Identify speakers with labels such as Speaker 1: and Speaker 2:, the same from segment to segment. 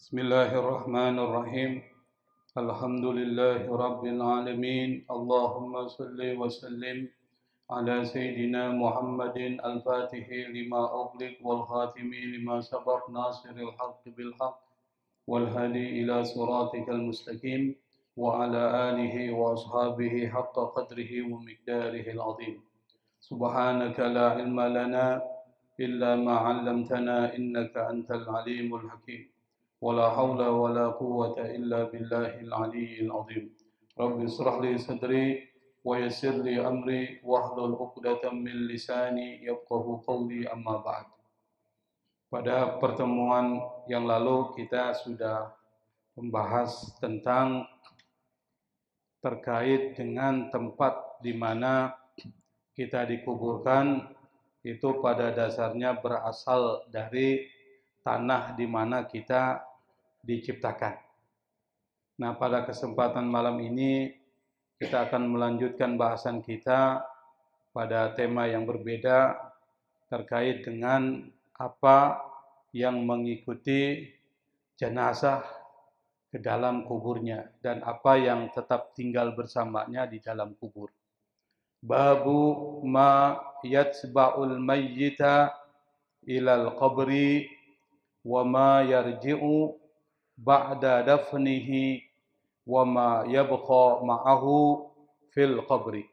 Speaker 1: Bismillahirrahmanirrahim. Alhamdulillahi rabbil alamin. Allahumma salli wa sallim ala sayyidina Muhammadin al-Fatihi lima ughliq wal khatimi lima sabaq nasiril haqqi bil haqq wal hadi ila siratikal mustaqim wa ala alihi wa ashabihi haqqa qadrihi wa miqdarihi al-azim. Subhanaka la ilma lana illa ma 'allamtana innaka antal alimul hakim. ولا حول ولا قوة إلا بالله العلي العظيم. رب اشرح لي صدري ويسر لي أمري واحلل عقدة من لساني يفقهوا قولي أما بعد. Pada pertemuan yang lalu kita sudah membahas tentang terkait dengan tempat di mana kita dikuburkan, itu pada dasarnya berasal dari tanah di mana kita diciptakan. Nah, pada kesempatan malam ini kita akan melanjutkan bahasan kita pada tema yang berbeda terkait dengan apa yang mengikuti jenazah ke dalam kuburnya dan apa yang tetap tinggal bersamanya di dalam kubur. Babu ma yatsba'ul mayyita ilal qabri wa ma yarji'u ba'da dafnihi wa ma yabqa ma'ahu fil qabri.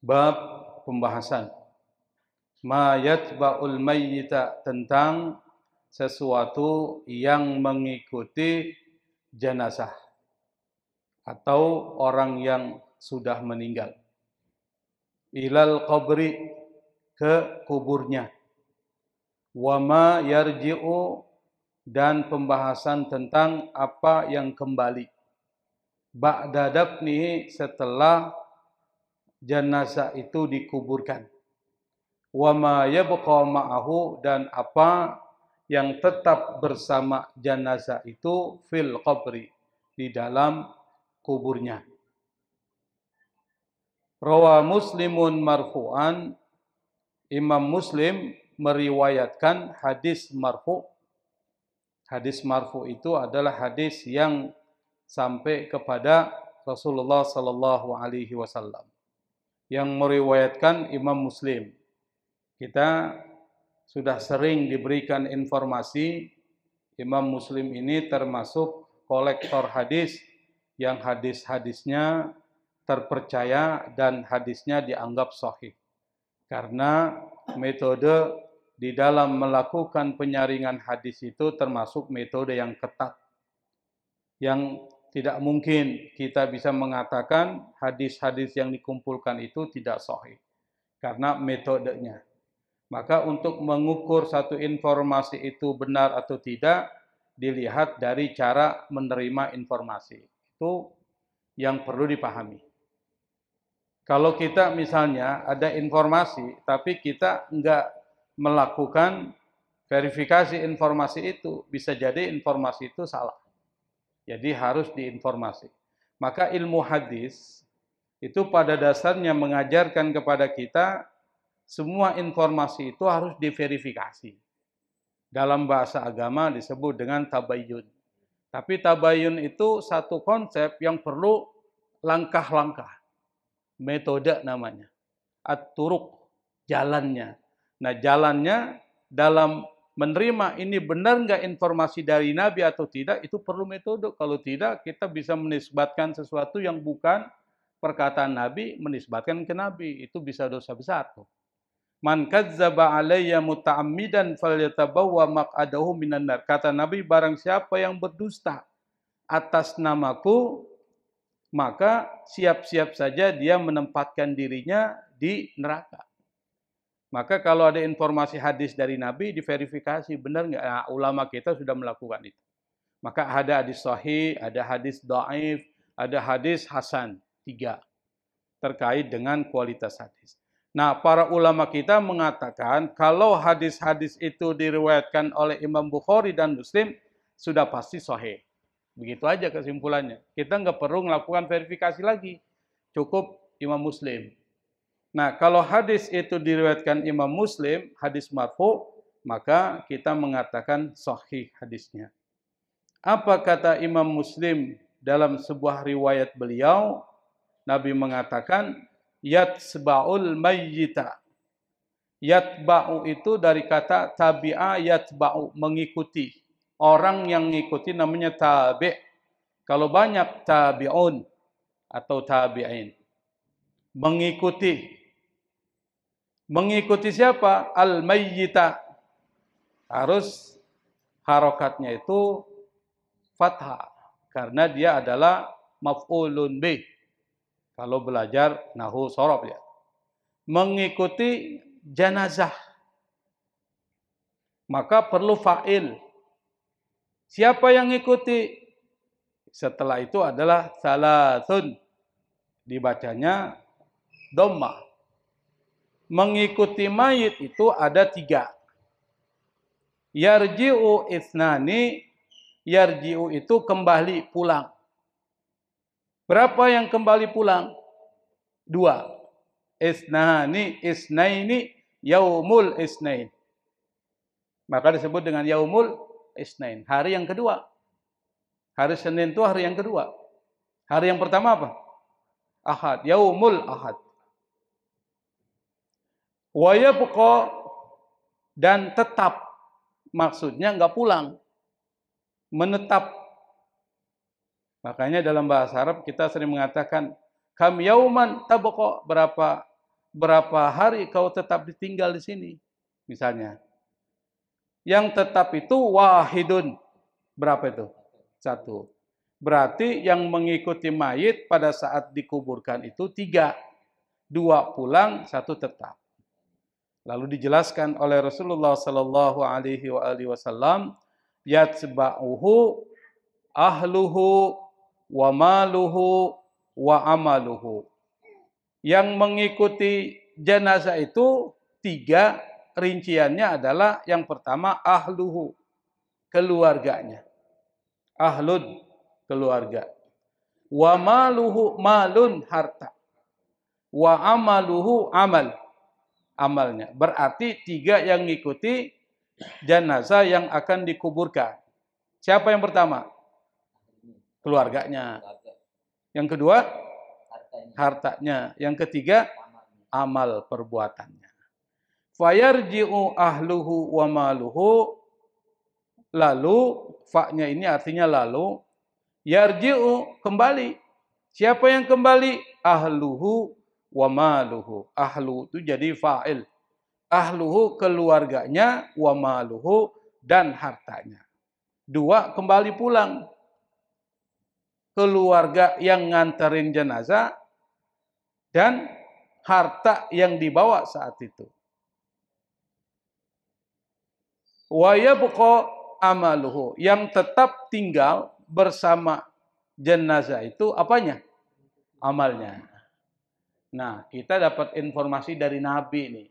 Speaker 1: Bab pembahasan ma yatba'ul mayyita, tentang sesuatu yang mengikuti jenazah atau orang yang sudah meninggal. Ilal qabri, ke kuburnya. Wa ma yarji'u, dan pembahasan tentang apa yang kembali. Ba'da dafnihi, setelah jenazah itu dikuburkan. Wa ma yabqa ma'ahu, dan apa yang tetap bersama jenazah itu fil qabri, di dalam kuburnya. Rawa Muslimun marfu'an, Imam Muslim meriwayatkan hadis marfu'. Hadis marfu' itu adalah hadis yang sampai kepada Rasulullah sallallahu alaihi wasallam. Yang meriwayatkan Imam Muslim. Kita sudah sering diberikan informasi Imam Muslim ini termasuk kolektor hadis yang hadis-hadisnya terpercaya dan hadisnya dianggap sahih. Karena metode di dalam melakukan penyaringan hadis itu termasuk metode yang ketat. Yang tidak mungkin kita bisa mengatakan hadis-hadis yang dikumpulkan itu tidak sahih. Karena metodenya. Maka untuk mengukur satu informasi itu benar atau tidak, dilihat dari cara menerima informasi. Itu yang perlu dipahami. Kalau kita misalnya ada informasi, tapi kita enggak melakukan verifikasi informasi itu, bisa jadi informasi itu salah. Jadi harus diinformasi. Maka ilmu hadis itu pada dasarnya mengajarkan kepada kita semua informasi itu harus diverifikasi. Dalam bahasa agama disebut dengan tabayyun. Tapi tabayyun itu satu konsep yang perlu langkah-langkah. Metode namanya. At-turuq, jalannya. Nah, jalannya dalam menerima ini benar nggak informasi dari Nabi atau tidak, itu perlu metode. Kalau tidak, kita bisa menisbatkan sesuatu yang bukan perkataan Nabi, menisbatkan ke Nabi. Itu bisa dosa besar. Man kadzdzaba alayya muta'ammidan falyatabawwa maq'adahu minan nar. Kata Nabi, barang siapa yang berdusta atas namaku, maka siap-siap saja dia menempatkan dirinya di neraka. Maka kalau ada informasi hadis dari Nabi, diverifikasi benar nggak? Nah, ulama kita sudah melakukan itu. Maka ada hadis sahih, ada hadis dhaif, ada hadis hasan, 3 terkait dengan kualitas hadis. Nah, para ulama kita mengatakan kalau hadis-hadis itu diriwayatkan oleh Imam Bukhari dan Muslim, sudah pasti sahih. Begitu aja kesimpulannya. Kita nggak perlu melakukan verifikasi lagi. Cukup Imam Muslim. Nah, kalau hadis itu diriwayatkan Imam Muslim, hadis marfu, maka kita mengatakan sahih hadisnya. Apa kata Imam Muslim dalam sebuah riwayat beliau? Nabi mengatakan, yatsba'ul mayyita. Yatba'u itu dari kata tabi'a yatba'u, mengikuti. Orang yang mengikuti namanya tabi'. Kalau banyak tabi'un atau tabi'in. Mengikuti. Mengikuti siapa? Al-mayyita. Harus harokatnya itu fathah. Karena dia adalah maf'ulun bih. Kalau belajar nahu sorof ya. Mengikuti jenazah. Maka perlu fa'il. Siapa yang ikuti? Setelah itu adalah salasun. Dibacanya dhammah. Mengikuti mayit itu ada 3. Yarji'u isnani. Yarji'u itu kembali pulang. Berapa yang kembali pulang? 2. Isnani, isnaini, yaumul isnain. Maka disebut dengan yaumul isnain. Hari yang kedua. Hari Senin itu hari yang kedua. Hari yang pertama apa? Ahad. Yaumul ahad. Wa yabqa, dan tetap. Maksudnya enggak pulang. Menetap. Makanya dalam bahasa Arab kita sering mengatakan kam yauman tabqa, berapa hari kau tetap ditinggal di sini. Misalnya. Yang tetap itu wahidun. Berapa itu? 1. Berarti yang mengikuti mayit pada saat dikuburkan itu 3. 2 pulang, 1 tetap. Lalu dijelaskan oleh Rasulullah sallallahu alaihi wasallam, yatsba'uhu ahluhu wa maluhu wa amaluhu. Yang mengikuti jenazah itu 3, rinciannya adalah yang pertama ahluhu, keluarganya. Ahlun, keluarga. Wa maluhu, malun, harta. Wa amaluhu, amal, amalnya. Berarti 3 yang mengikuti jenazah yang akan dikuburkan. Siapa yang pertama? Keluarganya. Yang kedua? Hartanya. Yang ketiga? Amal perbuatannya. Fayarji'u ahluhu wa maluhu. Lalu, fa-nya ini artinya lalu. Yarji'u, kembali. Siapa yang kembali? Ahluhu wa maluhu. Ahlu itu jadi fa'il. Ahluhu, keluarganya, wa maluhu, dan hartanya. 2, kembali pulang. Keluarga yang nganterin jenazah dan harta yang dibawa saat itu. Wa yabqa amaluhu, yang tetap tinggal bersama jenazah itu apanya? Amalnya. Nah, kita dapat informasi dari Nabi ini.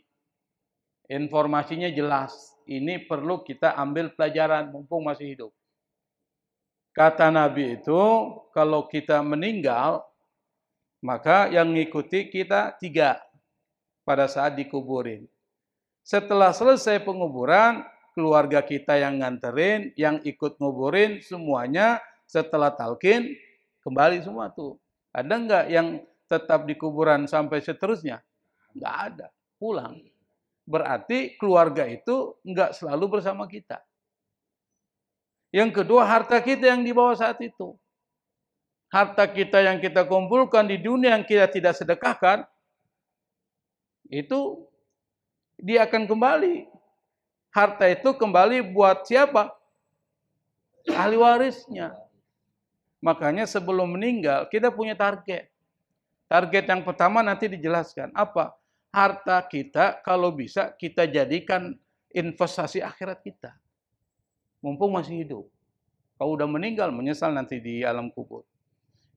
Speaker 1: Informasinya jelas. Ini perlu kita ambil pelajaran mumpung masih hidup. Kata Nabi itu, kalau kita meninggal, maka yang ngikuti kita 3 pada saat dikuburin. Setelah selesai penguburan, keluarga kita yang nganterin, yang ikut nguburin, semuanya setelah talqin, kembali semua tuh. Ada enggak yang tetap di kuburan sampai seterusnya? Enggak ada, pulang. Berarti keluarga itu enggak selalu bersama kita. Yang kedua, harta kita yang dibawa saat itu. Harta kita yang kita kumpulkan di dunia yang kita tidak sedekahkan, itu dia akan kembali. Harta itu kembali buat siapa? Ahli warisnya. Makanya sebelum meninggal, kita punya target. Target yang pertama nanti dijelaskan. Apa? Harta kita kalau bisa kita jadikan investasi akhirat kita. Mumpung masih hidup. Kalau udah meninggal, menyesal nanti di alam kubur.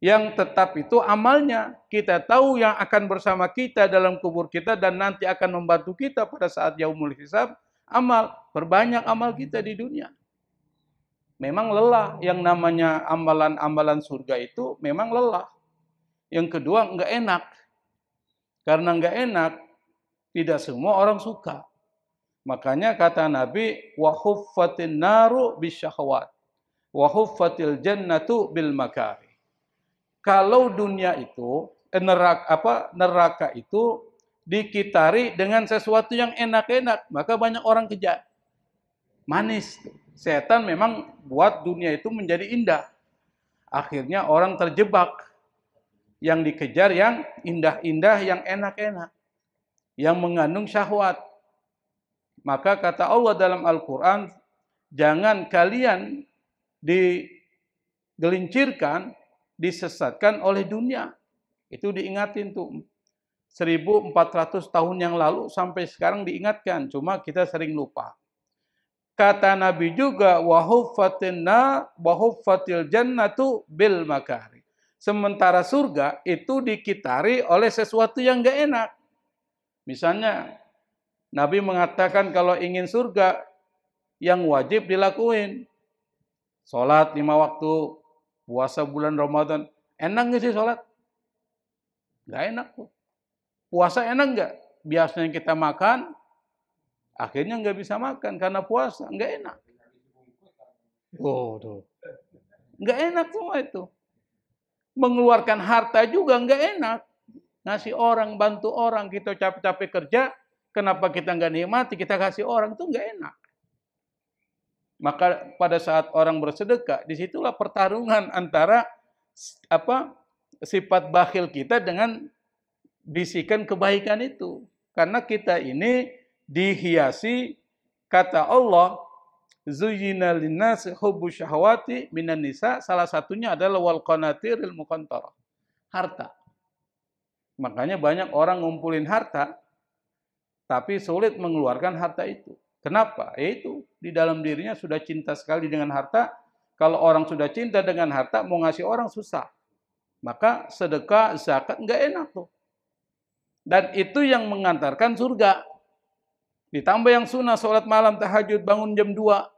Speaker 1: Yang tetap itu amalnya. Kita tahu yang akan bersama kita dalam kubur kita dan nanti akan membantu kita pada saat yaumul hisab. Amal, perbanyak amal kita di dunia. Memang lelah, yang namanya amalan-amalan surga itu memang lelah. Yang kedua, enggak enak. Karena enggak enak, tidak semua orang suka. Makanya kata Nabi, wa huffatin naru bisyahwat wa huffatil jannatu bil makari. Kalau dunia itu neraka itu dikitari dengan sesuatu yang enak-enak, maka banyak orang kejar. Manis. Setan memang buat dunia itu menjadi indah. Akhirnya orang terjebak. Yang dikejar yang indah-indah, yang enak-enak. Yang mengandung syahwat. Maka kata Allah dalam Al-Quran, jangan kalian digelincirkan, disesatkan oleh dunia. Itu diingatin tuh. 1400 tahun yang lalu sampai sekarang diingatkan. Cuma kita sering lupa. Kata Nabi juga, wahuffatil jannatu bil makari. Sementara surga itu dikitari oleh sesuatu yang gak enak. Misalnya, Nabi mengatakan kalau ingin surga, yang wajib dilakuin. Sholat 5 waktu, puasa bulan Ramadan. Enak gak sih sholat? Gak enak tuh. Puasa enak gak? Biasanya kita makan, akhirnya nggak bisa makan karena puasa, nggak enak. Tuh. Nggak enak semua itu. Mengeluarkan harta juga nggak enak. Ngasih orang, bantu orang, kita capek-capek kerja, kenapa kita nggak nikmati, kita kasih orang, itu nggak enak. Maka pada saat orang bersedekah, disitulah pertarungan antara sifat bakhil kita dengan bisikan kebaikan itu. Karena kita ini dihiasi, kata Allah, zuyyina linnasi hubbu syahawati minan nisa, salah satunya adalah wal qanatiril muqantarah, harta. Makanya banyak orang ngumpulin harta tapi sulit mengeluarkan harta itu. Kenapa? Yaitu di dalam dirinya sudah cinta sekali dengan harta. Kalau orang sudah cinta dengan harta, mau ngasih orang susah. Maka sedekah, zakat enggak enak tuh. Dan itu yang mengantarkan surga. Ditambah yang sunnah, sholat malam, tahajud, bangun jam 2.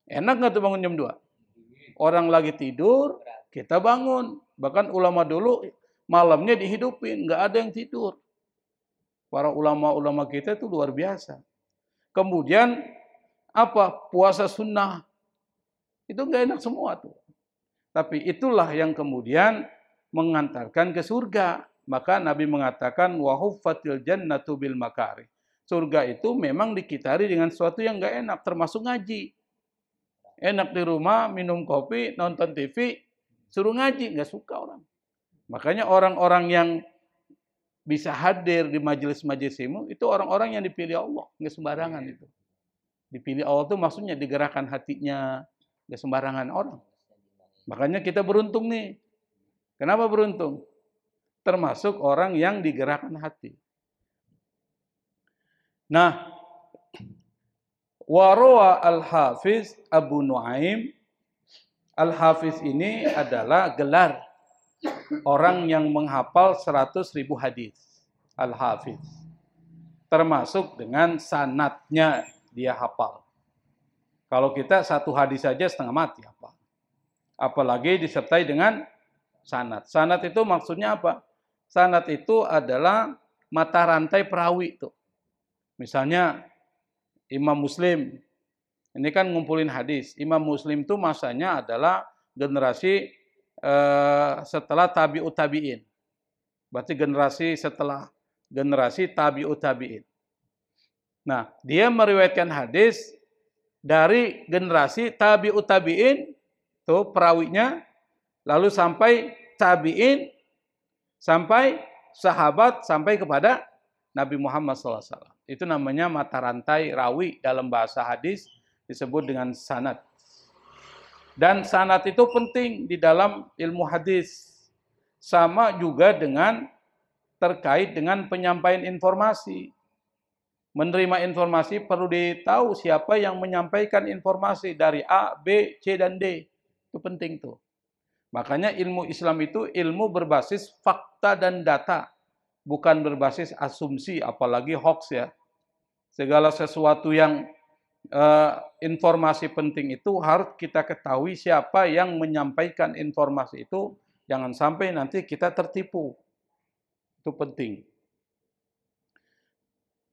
Speaker 1: Enak nggak tuh bangun jam 2? Orang lagi tidur, kita bangun. Bahkan ulama dulu malamnya dihidupin, nggak ada yang tidur. Para ulama-ulama kita itu luar biasa. Kemudian puasa sunnah. Itu nggak enak semua tuh. Tapi itulah yang kemudian mengantarkan ke surga. Maka Nabi mengatakan, wa huffatil jannatu bil makari. Surga itu memang dikitari dengan sesuatu yang nggak enak, termasuk ngaji. Enak di rumah, minum kopi, nonton TV, suruh ngaji, nggak suka orang. Makanya orang-orang yang bisa hadir di majelis-majelis ilmu, itu orang-orang yang dipilih Allah, nggak sembarangan itu. Dipilih Allah itu maksudnya digerakkan hatinya, nggak sembarangan orang. Makanya kita beruntung nih. Kenapa beruntung? Termasuk orang yang digerakkan hati. Nah, warawa al-Hafiz Abu Nuaim. Al-Hafiz ini adalah gelar orang yang menghafal 100.000 hadis. Al-Hafiz. Termasuk dengan sanadnya dia hafal. Kalau kita satu hadis saja setengah mati hafal. Apalagi disertai dengan sanad. Sanad itu maksudnya apa? Sanad itu adalah mata rantai perawi itu. Misalnya Imam Muslim, ini kan ngumpulin hadis. Imam Muslim itu masanya adalah generasi setelah tabi'ut tabi'in. Berarti generasi setelah generasi tabi'ut tabi'in. Nah, dia meriwayatkan hadis dari generasi tabi'ut tabi'in, tuh perawinya, lalu sampai tabi'in, sampai sahabat, sampai kepada Nabi Muhammad SAW. Itu namanya mata rantai rawi, dalam bahasa hadis disebut dengan sanad. Dan sanad itu penting di dalam ilmu hadis. Sama juga dengan terkait dengan penyampaian informasi. Menerima informasi perlu ditahu siapa yang menyampaikan informasi dari A, B, C, dan D. Itu penting tuh. Makanya ilmu Islam itu ilmu berbasis fakta dan data. Bukan berbasis asumsi, apalagi hoax ya. Segala sesuatu yang informasi penting itu harus kita ketahui siapa yang menyampaikan informasi itu. Jangan sampai nanti kita tertipu. Itu penting.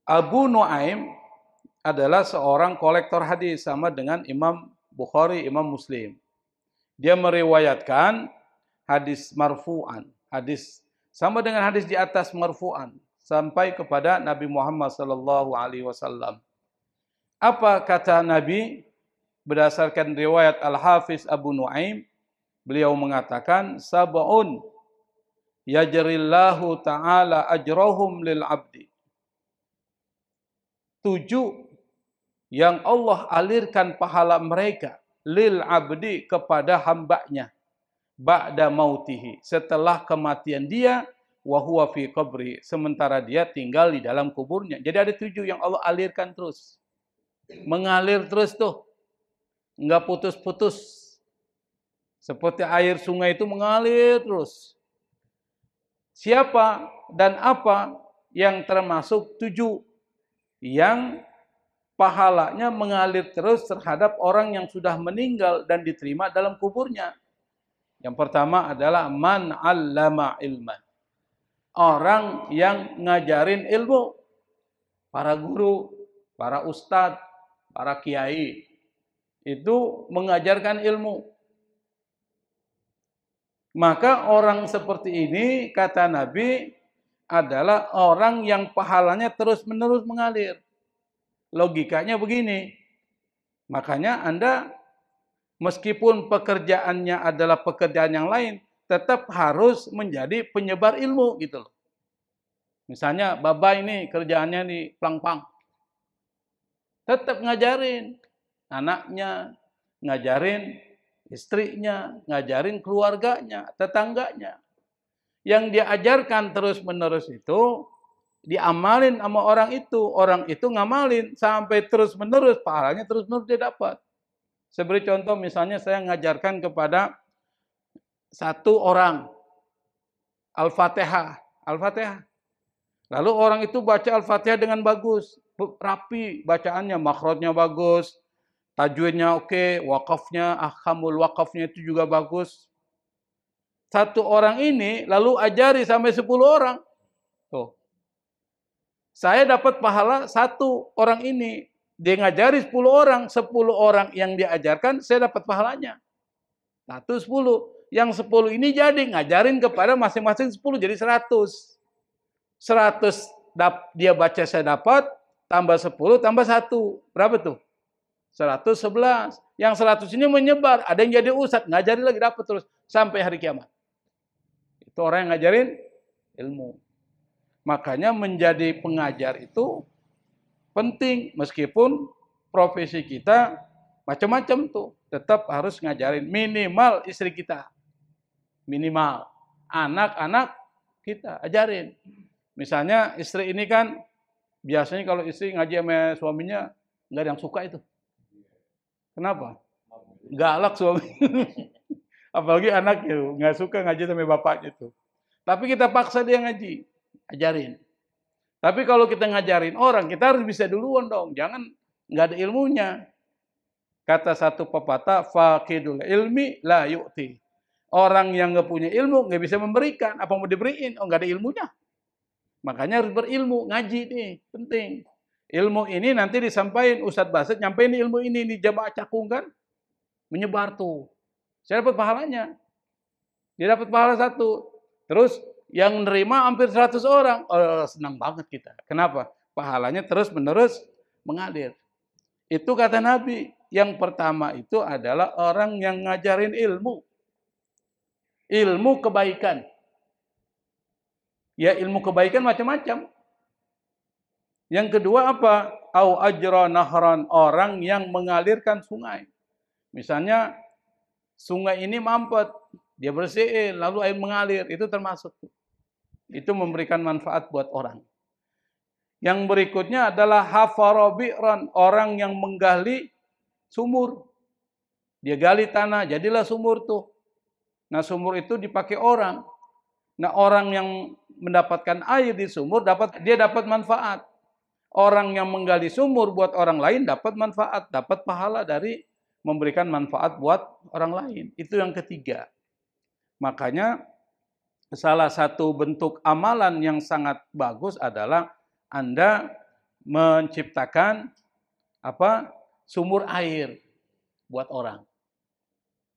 Speaker 1: Abu Nuaim adalah seorang kolektor hadis sama dengan Imam Bukhari, Imam Muslim. Dia meriwayatkan hadis marfu'an, hadis sama dengan hadis di atas marfu'an sampai kepada Nabi Muhammad sallallahu alaihi wasallam. Apa kata Nabi berdasarkan riwayat Al-Hafiz Abu Nuaim? Beliau mengatakan sab'un yajrillahu ta'ala ajrahum lil abdi. 7 yang Allah alirkan pahala mereka lil abdi kepada hambanya ba'da mautihi, setelah kematian dia, wa huwa fi qabri, sementara dia tinggal di dalam kuburnya. Jadi ada 7 yang Allah alirkan terus. Mengalir terus tuh. Enggak putus-putus. Seperti air sungai itu mengalir terus. Siapa dan apa yang termasuk 7 yang pahalanya mengalir terus terhadap orang yang sudah meninggal dan diterima dalam kuburnya? Yang pertama adalah man 'allama ilman. Orang yang ngajarin ilmu. Para guru, para ustadz, para kiai itu mengajarkan ilmu. Maka orang seperti ini, kata Nabi, adalah orang yang pahalanya terus-menerus mengalir. Logikanya begini. Makanya Anda, meskipun pekerjaannya adalah pekerjaan yang lain, tetap harus menjadi penyebar ilmu gitu loh. Misalnya Baba ini kerjaannya di Plangpang. Tetap ngajarin anaknya, ngajarin istrinya, ngajarin keluarganya, tetangganya. Yang dia ajarkan terus-menerus itu diamalin sama orang itu ngamalin sampai terus-menerus, pahalanya terus-menerus dia dapat. Seperti contoh misalnya saya ngajarkan kepada satu orang Al-Fatihah. Lalu orang itu baca Al-Fatihah dengan bagus, rapi bacaannya, makhrajnya bagus, tajwidnya oke, wakafnya, ahkamul wakafnya itu juga bagus. Satu orang ini lalu ajari sampai 10 orang. Tuh. Saya dapat pahala satu orang ini. Dia ngajari 10 orang, 10 orang yang dia ajarkan, saya dapat pahalanya. 110. Yang 10 ini jadi ngajarin kepada masing-masing 10, jadi 100. 100 dia baca saya dapat, tambah 10, tambah 1. Berapa tuh? 111. Yang 100 ini menyebar. Ada yang jadi ustadz, ngajarin lagi dapat terus. Sampai hari kiamat. Itu orang yang ngajarin ilmu. Makanya menjadi pengajar itu penting. Meskipun profesi kita macam-macam tuh. Tetap harus ngajarin. Minimal istri kita. Minimal. Anak-anak kita ajarin. Misalnya istri ini kan, biasanya kalau istri ngaji sama suaminya, nggak ada yang suka itu. Kenapa? Galak suami. Apalagi anaknya, nggak suka ngaji sama bapaknya itu. Tapi kita paksa dia ngaji, ajarin. Tapi kalau kita ngajarin orang, kita harus bisa duluan dong. Jangan nggak ada ilmunya. Kata satu pepatah, faqidul ilmi la yu'ti. Orang yang nggak punya ilmu nggak bisa memberikan. Apa mau diberiin? Oh, nggak ada ilmunya. Makanya harus berilmu, ngaji nih, penting. Ilmu ini nanti disampaikan, Ustadz Basit nyampein ilmu ini di jamaah Cakung kan, menyebar tuh. Saya dapat pahalanya. Dia dapat pahala 1. Terus yang nerima hampir 100 orang. Oh, senang banget kita. Kenapa? Pahalanya terus-menerus mengalir. Itu kata Nabi. Yang pertama itu adalah orang yang ngajarin ilmu. Ilmu kebaikan. Ya ilmu kebaikan macam-macam. Yang kedua apa? Au ajra nahran, orang yang mengalirkan sungai. Misalnya sungai ini mampet, dia bersihin, lalu air mengalir, itu termasuk. Itu memberikan manfaat buat orang. Yang berikutnya adalah hafara bi'ran, orang yang menggali sumur. Dia gali tanah, jadilah sumur tuh. Nah sumur itu dipakai orang. Nah orang yang mendapatkan air di sumur, dia dapat manfaat. Orang yang menggali sumur buat orang lain dapat manfaat, dapat pahala dari memberikan manfaat buat orang lain. Itu yang ketiga. Makanya salah satu bentuk amalan yang sangat bagus adalah Anda menciptakan sumur air buat orang.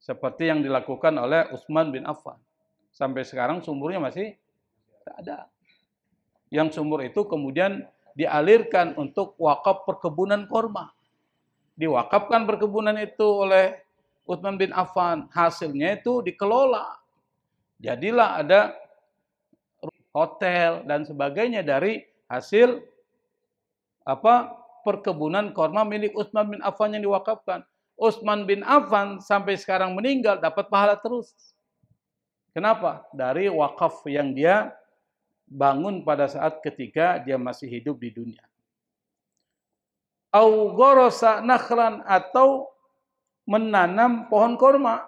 Speaker 1: Seperti yang dilakukan oleh Utsman bin Affan. Sampai sekarang sumurnya masih ada. Yang sumur itu kemudian dialirkan untuk wakaf perkebunan korma. Diwakafkan perkebunan itu oleh Utsman bin Affan. Hasilnya itu dikelola. Jadilah ada hotel dan sebagainya dari hasil perkebunan korma milik Utsman bin Affan yang diwakafkan. Utsman bin Affan sampai sekarang meninggal dapat pahala terus. Kenapa? Dari wakaf yang dia bangun pada saat ketika dia masih hidup di dunia. Au ghorosa nakhlan, atau menanam pohon korma.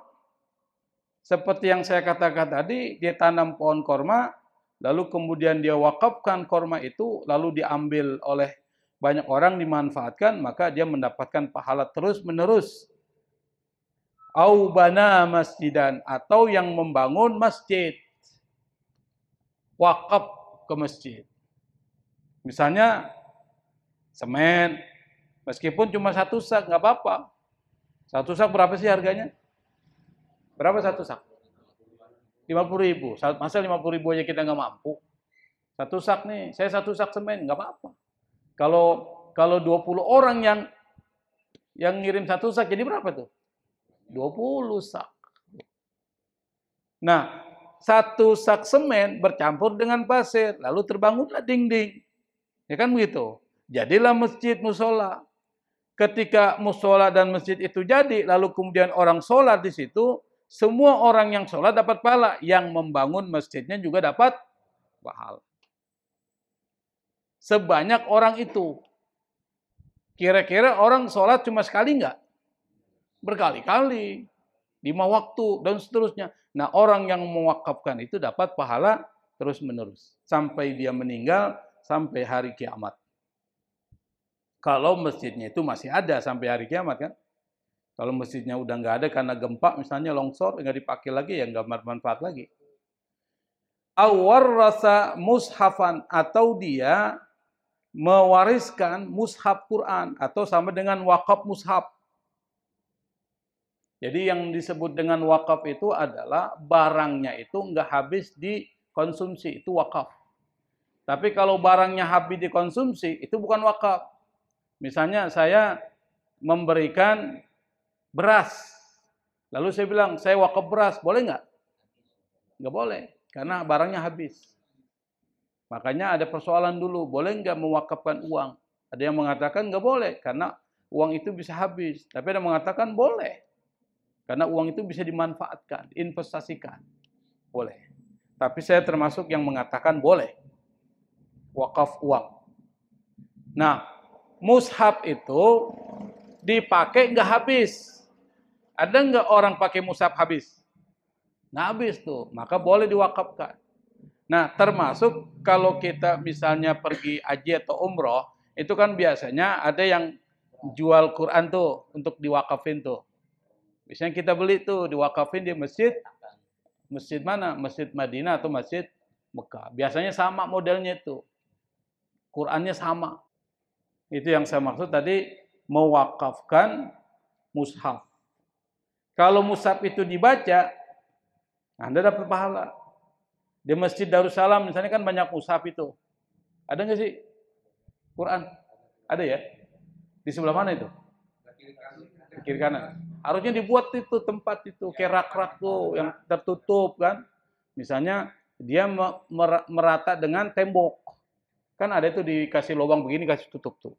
Speaker 1: Seperti yang saya katakan tadi, dia tanam pohon korma, lalu kemudian dia wakafkan korma itu, lalu diambil oleh banyak orang, dimanfaatkan, maka dia mendapatkan pahala terus-menerus. Au bana masjidan, atau yang membangun masjid. Wakaf ke masjid. Misalnya semen, meskipun cuma 1 sak, nggak apa-apa. 1 sak berapa sih harganya? Berapa 1 sak? 50.000. Masa 50.000 aja kita nggak mampu? 1 sak nih, saya 1 sak semen, nggak apa-apa. Kalau 20 orang yang ngirim 1 sak, jadi berapa tuh? 20 sak. Nah, 1 sak semen bercampur dengan pasir, lalu terbangunlah dinding. Ya kan begitu? Jadilah masjid, musola. Ketika musola dan masjid itu jadi, lalu kemudian orang sholat di situ, semua orang yang sholat dapat pahala. Yang membangun masjidnya juga dapat pahala. Sebanyak orang itu. Kira-kira orang sholat cuma sekali enggak? Berkali-kali. 5 waktu dan seterusnya. Nah, orang yang mewakafkan itu dapat pahala terus-menerus. Sampai dia meninggal, sampai hari kiamat. Kalau masjidnya itu masih ada sampai hari kiamat kan. Kalau masjidnya udah nggak ada karena gempa misalnya, longsor, nggak dipakai lagi, ya nggak bermanfaat lagi. Awarrasa mushafan, atau dia mewariskan mushaf Quran, atau sama dengan wakaf mushaf. Jadi yang disebut dengan wakaf itu adalah barangnya itu nggak habis dikonsumsi, itu wakaf. Tapi kalau barangnya habis dikonsumsi, itu bukan wakaf. Misalnya saya memberikan beras, lalu saya bilang, saya wakaf beras, boleh nggak? Nggak boleh, karena barangnya habis. Makanya ada persoalan dulu, boleh nggak mewakafkan uang? Ada yang mengatakan nggak boleh, karena uang itu bisa habis. Tapi ada yang mengatakan boleh, karena uang itu bisa dimanfaatkan, diinvestasikan. Boleh. Tapi saya termasuk yang mengatakan boleh. Wakaf uang. Nah, mushaf itu dipakai nggak habis. Ada nggak orang pakai mushaf habis? Nggak habis tuh, maka boleh diwakafkan. Nah, termasuk kalau kita misalnya pergi haji atau umroh, itu kan biasanya ada yang jual Quran tuh untuk diwakafin tuh. Biasanya kita beli tuh, diwakafin di masjid. Masjid mana? Masjid Madinah atau Masjid Mekah. Biasanya sama modelnya itu. Qurannya sama. Itu yang saya maksud tadi, mewakafkan mushaf. Kalau mushaf itu dibaca, Anda dapat pahala. Di Masjid Darussalam misalnya kan banyak mushaf itu. Ada nggak sih Quran? Ada ya? Di sebelah mana itu? Di kiri kanan. Harusnya dibuat itu tempat itu, kayak rak-rak tuh yang tertutup kan. Misalnya dia merata dengan tembok. Kan ada itu dikasih lubang begini, kasih tutup tuh.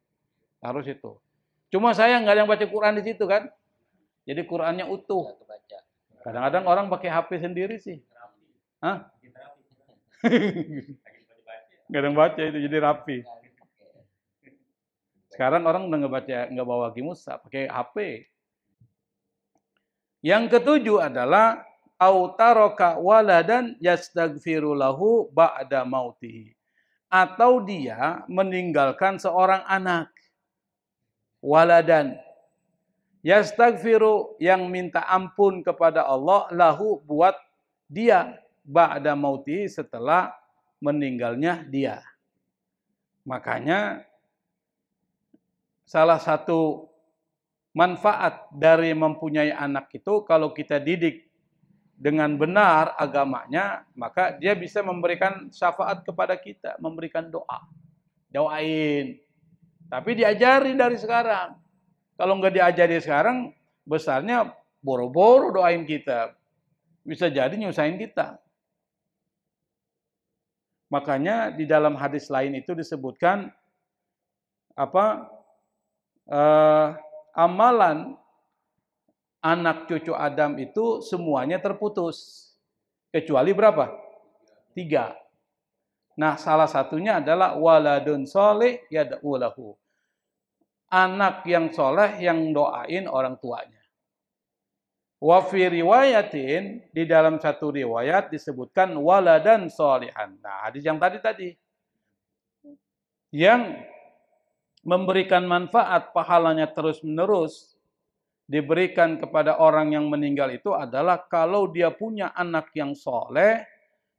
Speaker 1: Harus itu. Cuma saya nggak ada yang baca Quran di situ kan. Jadi Qurannya utuh. Kadang-kadang orang pakai HP sendiri sih. Hah? Nggak ada yang baca itu, jadi rapi. Sekarang orang udah nggak bawa lagi mushaf, pakai HP. Yang ketujuh adalah autaraka waladan yastaghfiru lahu ba'da mautihi. Atau dia meninggalkan seorang anak. Waladan yastaghfiru, yang minta ampun kepada Allah, lahu, buat dia, ba'da mautihi, setelah meninggalnya dia. Makanya salah satu manfaat dari mempunyai anak itu kalau kita didik dengan benar agamanya, maka dia bisa memberikan syafaat kepada kita, memberikan doa. Doain. Tapi diajari dari sekarang. Kalau nggak diajari sekarang, besarnya boro-boro doain kita. Bisa jadi nyusahin kita. Makanya di dalam hadis lain itu disebutkan amalan anak cucu Adam itu semuanya terputus. Kecuali berapa? 3. Nah, salah satunya adalah waladun soleh yad'u lahu. Anak yang soleh yang doain orang tuanya. Wa fi riwayatin, di dalam satu riwayat disebutkan waladan solihan. Nah, hadis yang tadi. Yang memberikan manfaat pahalanya terus-menerus diberikan kepada orang yang meninggal itu adalah kalau dia punya anak yang soleh,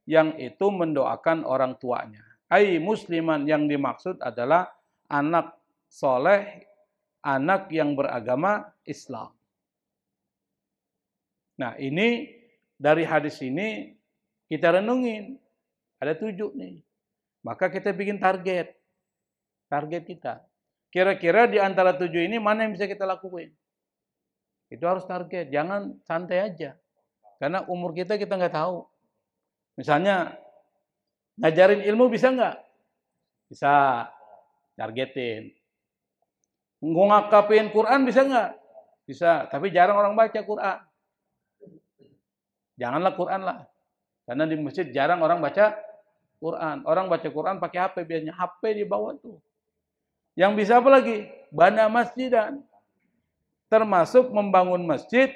Speaker 1: yang itu mendoakan orang tuanya. Ai musliman, yang dimaksud adalah anak soleh, anak yang beragama Islam. Nah, ini dari hadis ini kita renungin. Ada 7 nih. Maka kita bikin target. Target kita. Kira-kira di antara 7 ini mana yang bisa kita lakuin? Itu harus target, jangan santai aja. Karena umur kita nggak tahu. Misalnya, ngajarin ilmu bisa nggak? Bisa, targetin. Ngungkapin Quran bisa nggak? Bisa, tapi jarang orang baca Quran. Janganlah Quran lah. Karena di masjid jarang orang baca Quran. Orang baca Quran pakai HP, biasanya HP di bawah tuh. Yang bisa apa lagi? Bana masjidan. Termasuk membangun masjid,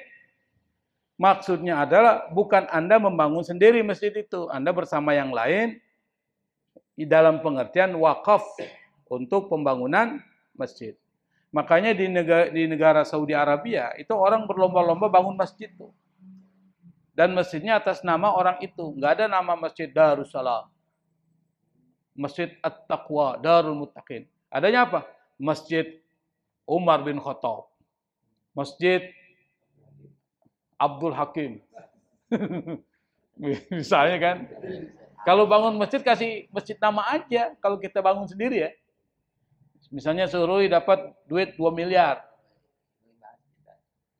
Speaker 1: maksudnya adalah bukan Anda membangun sendiri masjid itu. Anda bersama yang lain di dalam pengertian wakaf untuk pembangunan masjid. Makanya di negara Saudi Arabia itu orang berlomba-lomba bangun masjid tuh. Dan masjidnya atas nama orang itu. Nggak ada nama Masjid Darussalam. Masjid At-Taqwa, Darul Muttaqin. Adanya apa? Masjid Umar bin Khattab. Masjid Abdul Hakim. Misalnya kan. Kalau bangun masjid kasih masjid nama aja. Kalau kita bangun sendiri ya. Misalnya Surui dapat duit 2 miliar.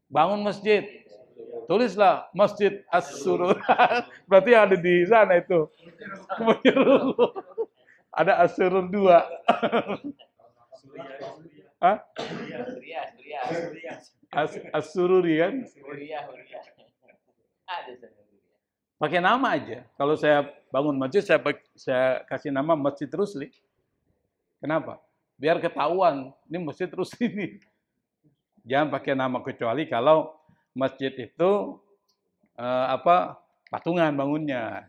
Speaker 1: Bangun masjid. Tulislah Masjid As-Sururi. Berarti ada di sana itu. Ada As-Surur 2. Hah? As-Sururi kan? Pakai nama aja. Kalau saya bangun masjid, saya kasih nama Masjid Rusli. Kenapa? Biar ketahuan, ini Masjid Rusli ini. Jangan pakai nama kecuali kalau masjid itu patungan bangunnya.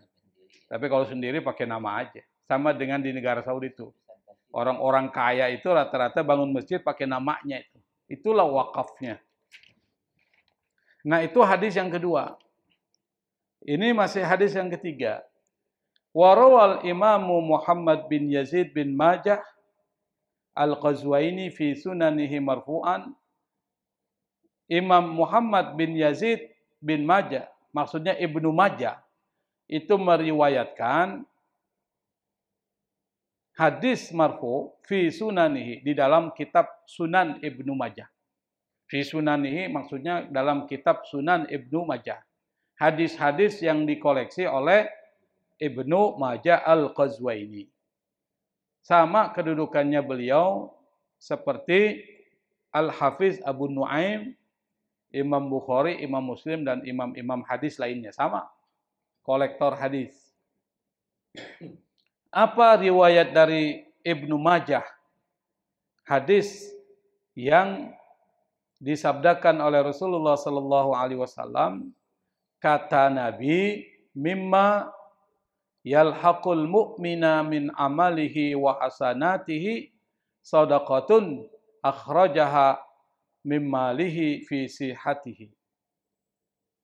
Speaker 1: Tapi kalau sendiri pakai nama aja. Sama dengan di negara Saudi itu. Orang-orang kaya itu rata-rata bangun masjid pakai namanya itu. Itulah wakafnya. Nah, itu hadis yang kedua. Ini masih hadis yang ketiga. Warawal Imamu Muhammad bin Yazid bin Majah Al-Qazwaini fi sunanihi marfu'an. Imam Muhammad bin Yazid bin Majah, maksudnya Ibnu Majah, itu meriwayatkan hadis marfu fi sunanihi, di dalam kitab Sunan Ibnu Majah. Fi sunanihi maksudnya dalam kitab Sunan Ibnu Majah. Hadis-hadis yang dikoleksi oleh Ibnu Majah Al-Qazwaini. Sama kedudukannya beliau seperti Al-Hafiz Abu Nuaim, Imam Bukhari, Imam Muslim, dan imam-imam hadis lainnya. Sama. Kolektor hadis. Apa riwayat dari Ibnu Majah? Hadis yang disabdakan oleh Rasulullah sallallahu alaihi wasallam, kata Nabi, mimma yalhaqul mu'mina min amalihi wa hasanatihi sadaqatun akhrajaha mimmalihi fi sihatihi.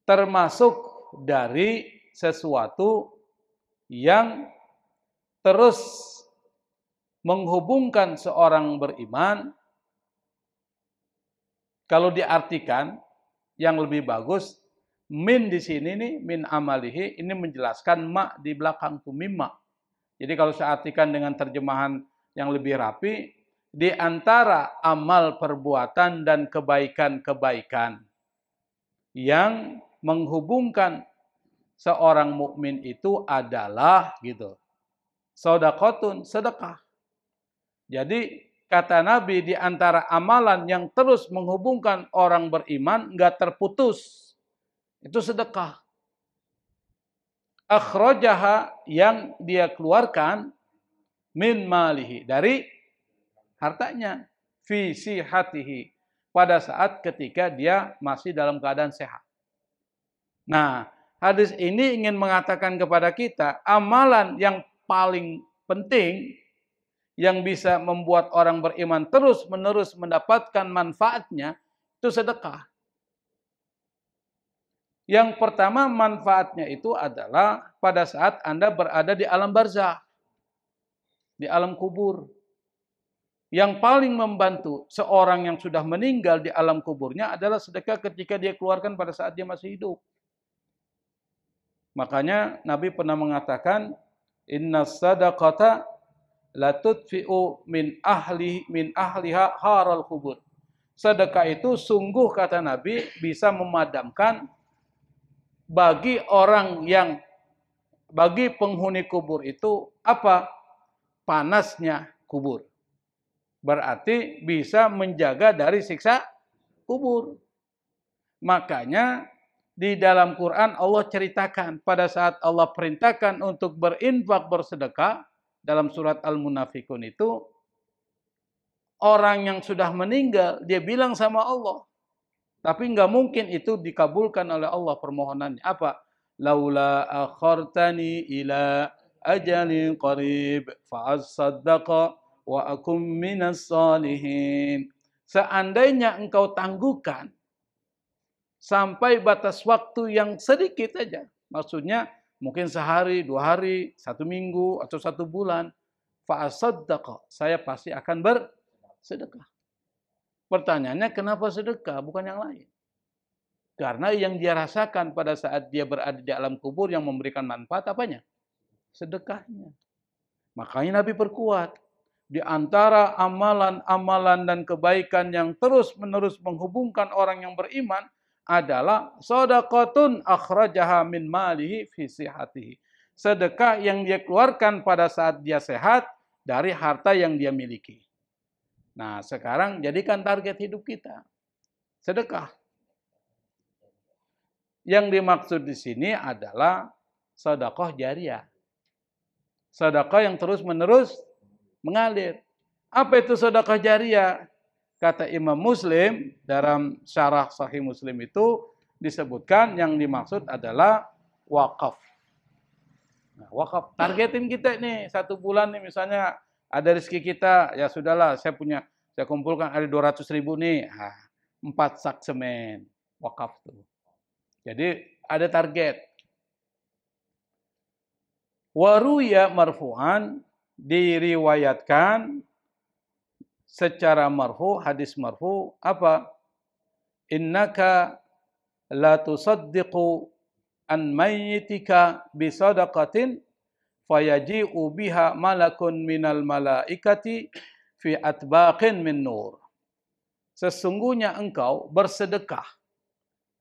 Speaker 1: Termasuk dari sesuatu yang terus menghubungkan seorang beriman Kalau diartikan yang lebih bagus, min di sini nih, min amalihi, ini menjelaskan ma di belakang tuh mimma. Jadi kalau saya artikan dengan terjemahan yang lebih rapi, di antara amal perbuatan dan kebaikan-kebaikan yang menghubungkan seorang mukmin itu adalah gitu. Shadaqatun, sedekah. Jadi kata Nabi, di antara amalan yang terus menghubungkan orang beriman enggak terputus, itu sedekah. Akhrajaha, yang dia keluarkan, min malihi, dari hartanya, fi sihatihi, pada saat ketika dia masih dalam keadaan sehat. Nah, hadis ini ingin mengatakan kepada kita, amalan yang paling penting yang bisa membuat orang beriman terus-menerus mendapatkan manfaatnya, itu sedekah. Yang pertama manfaatnya itu adalah pada saat Anda berada di alam barzakh, di alam kubur. Yang paling membantu seorang yang sudah meninggal di alam kuburnya adalah sedekah ketika dia keluarkan pada saat dia masih hidup. Makanya Nabi pernah mengatakan, inna sadaqata la tudfi'u min ahliha haral kubur. Sedekah itu sungguh, kata Nabi, bisa memadamkan bagi orang yang, bagi penghuni kubur itu apa? Panasnya kubur. Berarti bisa menjaga dari siksa kubur. Makanya di dalam Quran Allah ceritakan pada saat Allah perintahkan untuk berinfak, bersedekah, dalam surat Al-Munafikun itu, orang yang sudah meninggal dia bilang sama Allah, tapi nggak mungkin itu dikabulkan oleh Allah permohonannya. Apa? Laula akhartani ila ajalin qarib fa asaddaqa wa akum minas salihin. Seandainya engkau tangguhkan sampai batas waktu yang sedikit aja, maksudnya mungkin sehari, 2 hari, 1 minggu, atau 1 bulan, fa asaddaqa, saya pasti akan bersedekah. Pertanyaannya, kenapa sedekah bukan yang lain? Karena yang dia rasakan pada saat dia berada di alam kubur yang memberikan manfaat apanya? Sedekahnya. Makanya Nabi perkuat, di antara amalan-amalan dan kebaikan yang terus-menerus menghubungkan orang yang beriman adalah shadaqatun akhrajaha min malihi fi sihatihi. Sedekah yang dia keluarkan pada saat dia sehat dari harta yang dia miliki. Nah, sekarang jadikan target hidup kita sedekah. Yang dimaksud di sini adalah sedekah jariyah. Sedekah yang terus-menerus mengalir. Apa itu sedekah jariyah? Kata Imam Muslim dalam syarah Sahih Muslim itu disebutkan yang dimaksud adalah wakaf. Nah, wakaf, targetin kita nih 1 bulan nih, misalnya ada rezeki kita, ya sudahlah, saya kumpulkan ada 200.000 nih, 4 sak semen, wakaf tuh. Jadi ada target. Waruya marfu'an, diriwayatkan secara marfu, hadis marfu, apa? Innaka la tusaddiqu an mayyitika bisadaqatin fayaji'u biha malakun minal malaikati fi atbaqin min nur. Sesungguhnya engkau bersedekah.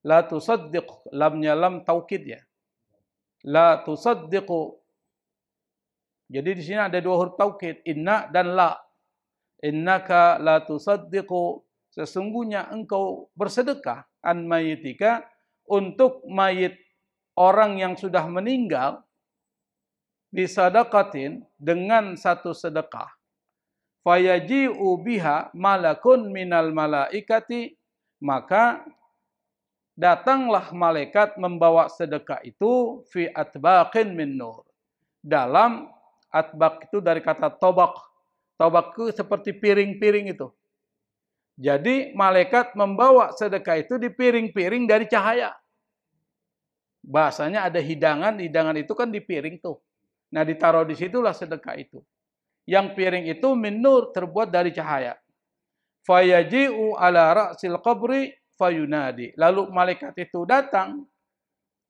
Speaker 1: La tusaddiq, lamnya lam taukid ya. La tusaddiqu. Jadi di sini ada 2 huruf taukid, inna dan la. Innaka la tusaddiqu, sesungguhnya engkau bersedekah, an mayyitika, untuk mayit orang yang sudah meninggal, bisadaqatin, dengan 1 sedekah. Fayaji'u biha malakun minal malaikati, maka datanglah malaikat membawa sedekah itu fi atbaqin min nur. Dalam atbaq itu dari kata tobak. Tobak itu seperti piring-piring itu. Jadi malaikat membawa sedekah itu di piring-piring dari cahaya. Bahasanya ada hidangan, hidangan itu kan di piring tuh. Nah, ditaruh di situlah sedekah itu. Yang piring itu min nur, terbuat dari cahaya. Fayaji'u ala ra'sil qabri fayunadi. Lalu malaikat itu datang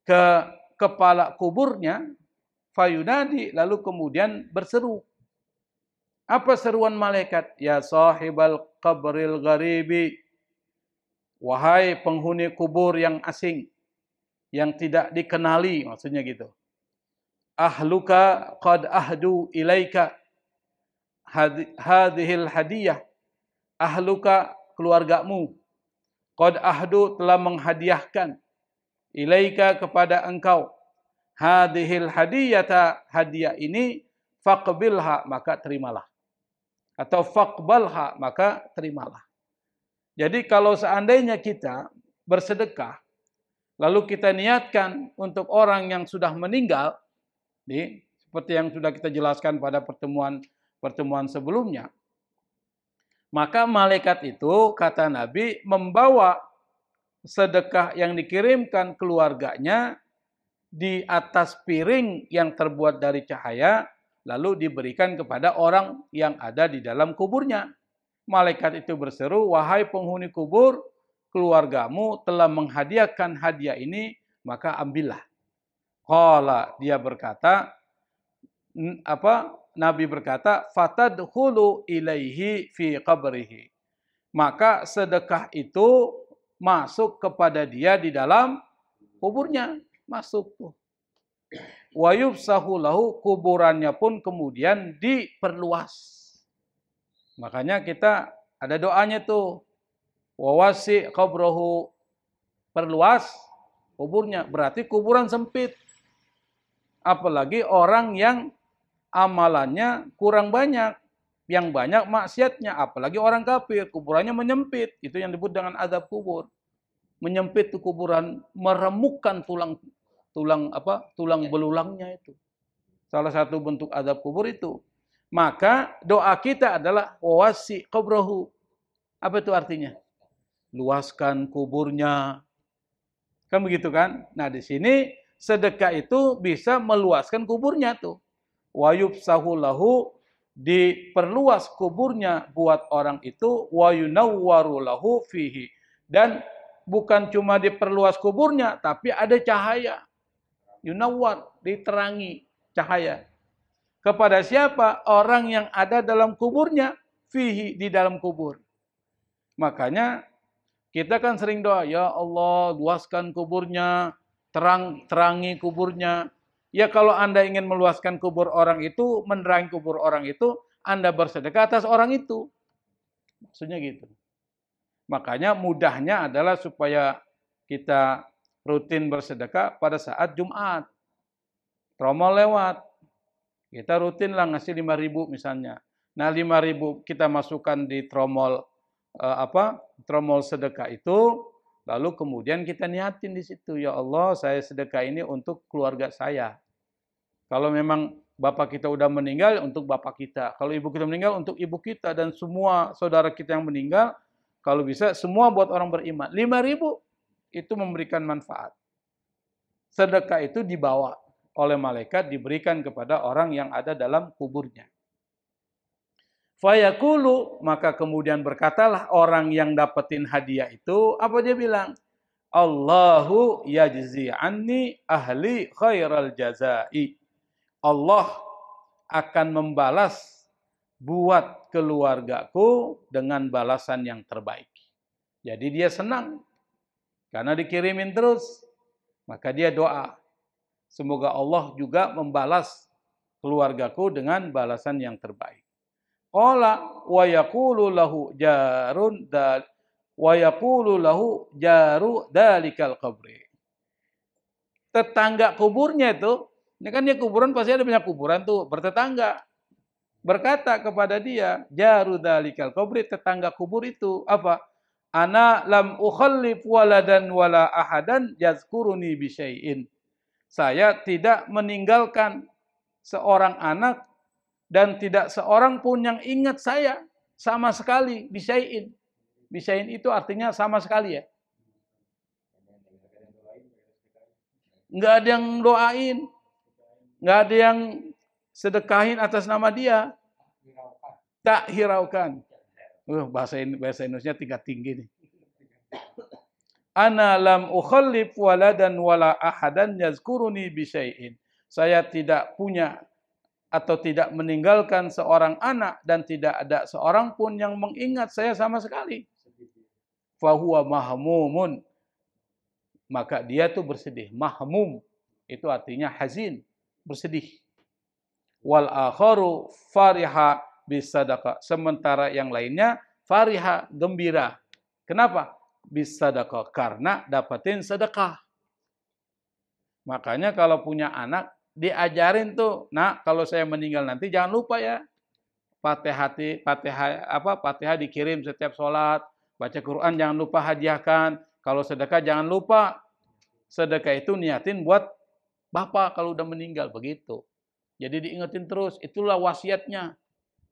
Speaker 1: ke kepala kuburnya, fayunadi, lalu kemudian berseru. Apa seruan malaikat? Ya sahibal qabril gharibi. Wahai penghuni kubur yang asing, yang tidak dikenali, maksudnya gitu. Ahluka qad ahdu ilaika hadhil hadiyah. Ahluka, keluargamu, qad ahdu, telah menghadiahkan, ilaika, kepada engkau, hadhil hadiyata, hadiah ini, faqbilha, maka terimalah. Atau faqbalha, maka terimalah. Jadi kalau seandainya kita bersedekah, lalu kita niatkan untuk orang yang sudah meninggal, seperti yang sudah kita jelaskan pada pertemuan sebelumnya, maka malaikat itu, kata Nabi, membawa sedekah yang dikirimkan keluarganya di atas piring yang terbuat dari cahaya, lalu diberikan kepada orang yang ada di dalam kuburnya. Malaikat itu berseru, wahai penghuni kubur, keluargamu telah menghadiahkan hadiah ini, maka ambillah. Qala, dia berkata, Nabi berkata, fatadkhulu ilaihi fi qabrihi. Maka sedekah itu masuk kepada dia di dalam kuburnya, masuk tuh. Wa yufsahu lahu, kuburannya pun kemudian diperluas. Makanya kita ada doanya tuh. Wawasi qabrahu, perluas kuburnya. Berarti kuburan sempit. Apalagi orang yang amalannya kurang banyak. Yang banyak maksiatnya. Apalagi orang kafir. Kuburannya menyempit. Itu yang disebut dengan azab kubur. Menyempit tuh kuburan. Meremukkan tulang belulangnya itu. Salah satu bentuk azab kubur itu. Maka doa kita adalah wasi qabrahu. Apa itu artinya? Luaskan kuburnya. Kan begitu kan? Nah, di sini sedekah itu bisa meluaskan kuburnya tuh. Wa yufsahu lahu, diperluas kuburnya buat orang itu, wa yunawwaru lahu fihi. Dan bukan cuma diperluas kuburnya, tapi ada cahaya. Yunawwar, diterangi cahaya. Kepada siapa? Orang yang ada dalam kuburnya, fihi, di dalam kubur. Makanya kita kan sering doa, ya Allah, luaskan kuburnya, terangi kuburnya. Ya kalau Anda ingin meluaskan kubur orang itu, menerangi kubur orang itu, Anda bersedekah atas orang itu. Maksudnya gitu. Makanya mudahnya adalah supaya kita rutin bersedekah pada saat Jumat. Tromol lewat. Kita rutin lah ngasih 5.000 misalnya. Nah 5.000 kita masukkan di tromol tromol sedekah itu, lalu kemudian kita niatin di situ, ya Allah, saya sedekah ini untuk keluarga saya. Kalau memang bapak kita udah meninggal, untuk bapak kita. Kalau ibu kita meninggal, untuk ibu kita dan semua saudara kita yang meninggal. Kalau bisa semua buat orang beriman. 5.000 itu memberikan manfaat. Sedekah itu dibawa oleh malaikat, diberikan kepada orang yang ada dalam kuburnya. Fayaqulu, maka kemudian berkatalah orang yang dapetin hadiah itu, apa dia bilang? Allahu yajzi anni ahli khairal jazai. Allah akan membalas buat keluargaku dengan balasan yang terbaik. Jadi dia senang karena dikirimin terus, maka dia doa. Semoga Allah juga membalas keluargaku dengan balasan yang terbaik. Qala wa yaqulu lahu jaru dalikal qabri. Tetangga kuburnya itu, ini kan dia kuburan pasti ada banyak kuburan tuh, bertetangga. Berkata kepada dia, jaru dalikal qabri, tetangga kubur itu apa? Ana lam ukhallif waladan wala ahadan yazkuruni bi syai'in. Saya tidak meninggalkan seorang anak dan tidak seorang pun yang ingat saya sama sekali, bisyai'in. Bisyai'in itu artinya sama sekali ya. Enggak ada yang doain, enggak ada yang sedekahin atas nama dia. Tak hiraukan. Bahasa Indonesia tingkat tinggi nih. Ana lam ukhallif waladan wala ahadan yazkuruni bisyai'in. Saya tidak punya atau tidak meninggalkan seorang anak dan tidak ada seorang pun yang mengingat saya sama sekali. Fahuwa mahmumun. Maka dia tuh bersedih. Mahmum itu artinya hazin, bersedih. Wal akharu fariha bisadaqah. Sementara yang lainnya fariha, gembira. Kenapa? Bisadaqah, karena dapetin sedekah. Makanya kalau punya anak diajarin tuh, nak, kalau saya meninggal nanti jangan lupa ya Fatihah dikirim setiap sholat, baca Quran jangan lupa hadiahkan, kalau sedekah jangan lupa. Sedekah itu niatin buat bapak kalau udah meninggal, begitu. Jadi diingetin terus, itulah wasiatnya.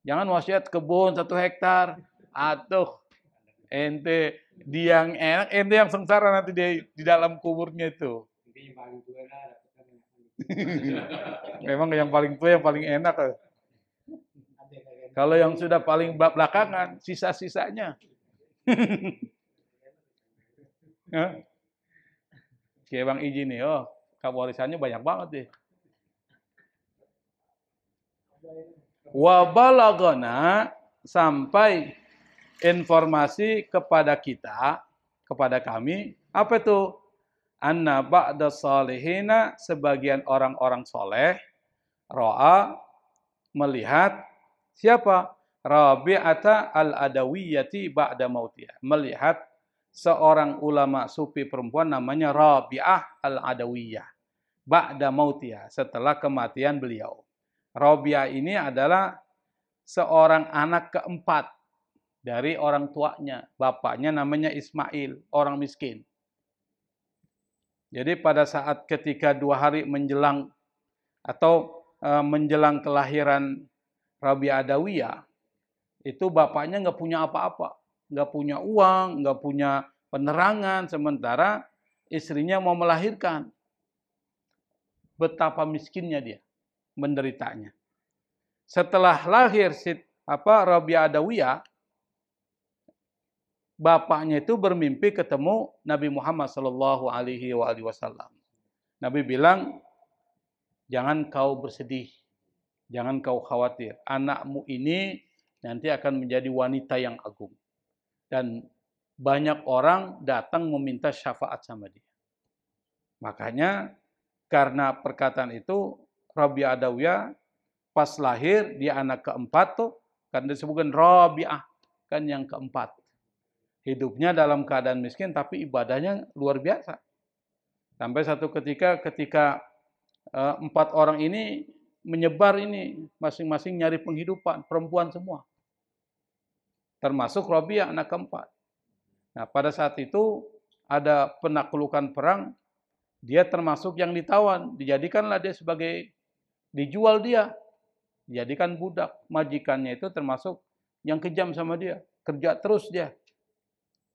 Speaker 1: Jangan wasiat kebun 1 hektar. Aduh, ente yang enak, ente yang sengsara nanti di dalam kuburnya itu. Memang yang paling tua yang paling enak. Kalau yang sudah paling belakangan, sisa-sisanya. Kayak Bang Iji nih, warisannya banyak banget deh. Wa balagana, sampai informasi kepada kita, kepada kami, apa itu? Anna ba'da salihina, sebagian orang-orang soleh, ro'a, melihat, siapa? Rabi'ata al-Adawiyyati ba'da mautiyah. Melihat seorang ulama sufi perempuan namanya Rabi'ah al-Adawiyyah. Ba'da mautiyah, setelah kematian beliau. Rabi'ah ini adalah seorang anak keempat dari orang tuanya. Bapaknya namanya Ismail, orang miskin. Jadi pada saat ketika 2 hari menjelang atau menjelang kelahiran Rabi'ah Adawiyah, itu bapaknya nggak punya apa-apa. Nggak punya uang, nggak punya penerangan, sementara istrinya mau melahirkan. Betapa miskinnya dia, menderitanya. Setelah lahir Rabi'ah Adawiyah, bapaknya itu bermimpi ketemu Nabi Muhammad SAW. Nabi bilang, jangan kau bersedih, jangan kau khawatir. Anakmu ini nanti akan menjadi wanita yang agung. Dan banyak orang datang meminta syafaat sama dia. Makanya karena perkataan itu, Rabi'ah Adawiyah pas lahir, dia anak keempat tuh, kan disebutkan Rabi'ah, kan yang keempat. Hidupnya dalam keadaan miskin, tapi ibadahnya luar biasa. Sampai satu ketika 4 orang ini menyebar ini, masing-masing nyari penghidupan, perempuan semua. Termasuk Rabi'ah, anak keempat. Nah, pada saat itu ada penaklukan perang, dia termasuk yang ditawan. Dijadikanlah dia dijual dia. Dijadikan budak. Majikannya itu termasuk yang kejam sama dia. Kerja terus dia.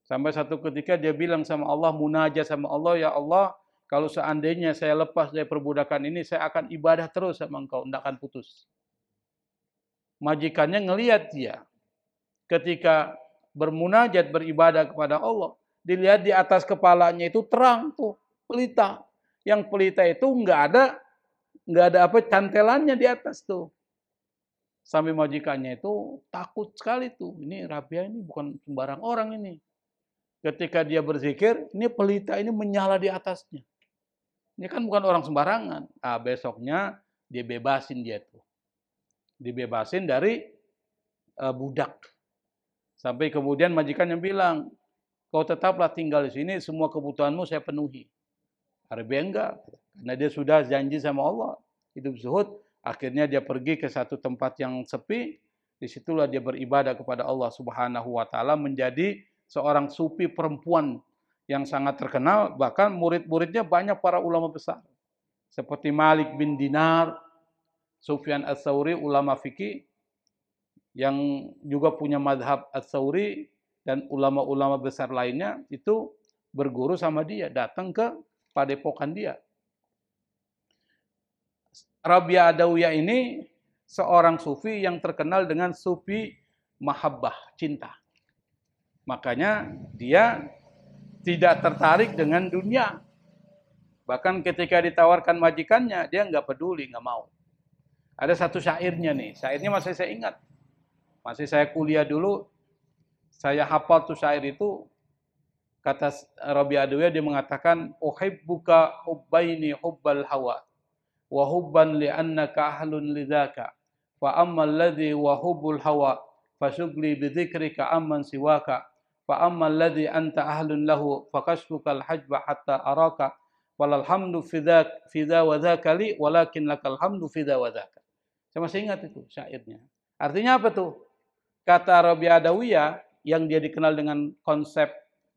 Speaker 1: Sampai satu ketika dia bilang sama Allah, munajat sama Allah, ya Allah, kalau seandainya saya lepas dari perbudakan ini, saya akan ibadah terus sama Engkau, tidak akan putus. Majikannya ngelihat dia. Ketika bermunajat, beribadah kepada Allah, dilihat di atas kepalanya itu terang tuh, pelita. Yang pelita itu nggak ada cantelannya di atas tuh. Sampai majikannya itu takut sekali tuh. Ini Rabi'ah ini bukan sembarang orang ini. Ketika dia berzikir, ini pelita ini menyala di atasnya. Ini kan bukan orang sembarangan. Nah, besoknya dia bebasin dia tuh. Dibebasin dari budak. Sampai kemudian majikannya bilang, kau tetaplah tinggal di sini, semua kebutuhanmu saya penuhi. Rabi'ah enggak, karena dia sudah janji sama Allah, hidup zuhud. Akhirnya dia pergi ke satu tempat yang sepi, disitulah dia beribadah kepada Allah Subhanahu wa Ta'ala, menjadi seorang sufi perempuan yang sangat terkenal. Bahkan murid-muridnya banyak para ulama besar, seperti Malik bin Dinar, Sufyan Ats-Tsauri, ulama fikih yang juga punya madhab Ats-Tsauri, dan ulama-ulama besar lainnya itu berguru sama dia, datang ke padepokan dia. Rabi'ah Adawiyah ini seorang sufi yang terkenal dengan sufi mahabbah, cinta. Makanya dia tidak tertarik dengan dunia. Bahkan ketika ditawarkan majikannya, dia nggak peduli, nggak mau. Ada satu syairnya nih, syairnya masih saya ingat. Masih saya kuliah dulu, saya hafal tuh syair itu. Kata Rabi Adawiyah, dia mengatakan, uhibbuka hubbaini hubbal hawa, wa hubban li'annaka ahlun lidzaka. Fa ammal ladzi wa hubbul hawa, fasugli bidzikrika amman siwaka. Fa ammal ladzi anta ahlun lahu, fakashfukal hajba hatta araka. Walal hamdu fidza wa dzaka li, walakin lakal hamdu fidza wa dzaka. Saya masih ingat itu syairnya. Artinya apa tuh? Kata Rabi Adawiyah, yang dia dikenal dengan konsep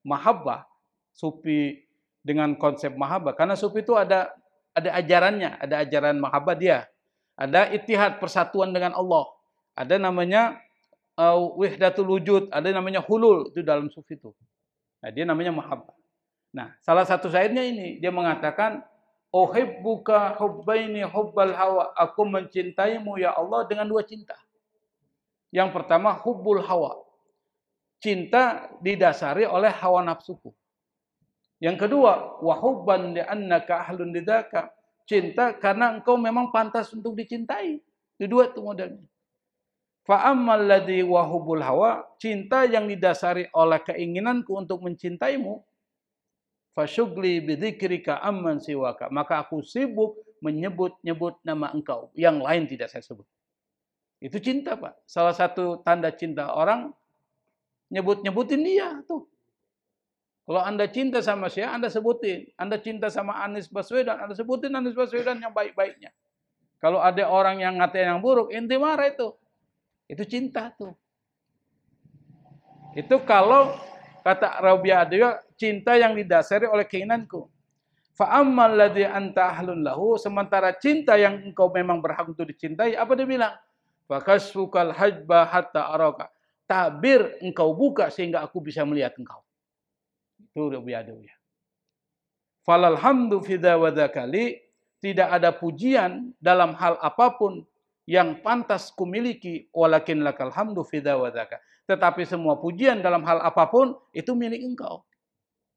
Speaker 1: mahabbah, sufi dengan konsep mahabbah. Karena sufi itu ada ajarannya, ada ajaran mahabbah dia. Ada ittihad, persatuan dengan Allah. Ada namanya wihdatul wujud, ada namanya hulul, itu dalam sufi itu. Nah, dia namanya mahabbah. Nah, salah satu syairnya ini, dia mengatakan, uhibbuka hubbaini hubbal hawa, aku mencintaimu ya Allah dengan dua cinta. Yang pertama, hubbul hawa. Cinta didasari oleh hawa nafsuku. Yang kedua, wa hubban li'annaka ahlun lidzaka. Cinta karena engkau memang pantas untuk dicintai. Itu dua itu modelnya. Fa ammal ladzi wa hubbul hawa, cinta yang didasari oleh keinginanku untuk mencintaimu, fasyugli bidzikrika amman siwaka, maka aku sibuk menyebut-nyebut nama engkau, yang lain tidak saya sebut. Itu cinta, Pak. Salah satu tanda cinta orang, nyebut-nyebutin dia tuh. Kalau Anda cinta sama saya, Anda sebutin. Anda cinta sama Anies Baswedan, Anda sebutin Anies Baswedan yang baik-baiknya. Kalau ada orang yang ngatain yang buruk, ente marah itu. Itu cinta tuh. Itu kalau kata Rabi Adawiyah, cinta yang didasari oleh keinginanku. Fa ammal ladzi anta ahlun lahu, sementara cinta yang engkau memang berhak untuk dicintai, apa dia bilang? Fa kasfukal hajba hatta araka. Tabir engkau buka sehingga aku bisa melihat engkau. Itu Rabi Adawiyah. Falal hamdu fidza wa dzakali, tidak ada pujian dalam hal apapun yang pantas kumiliki, walakin lakal hamdu fidza wa dzaka. Tetapi semua pujian dalam hal apapun itu milik engkau.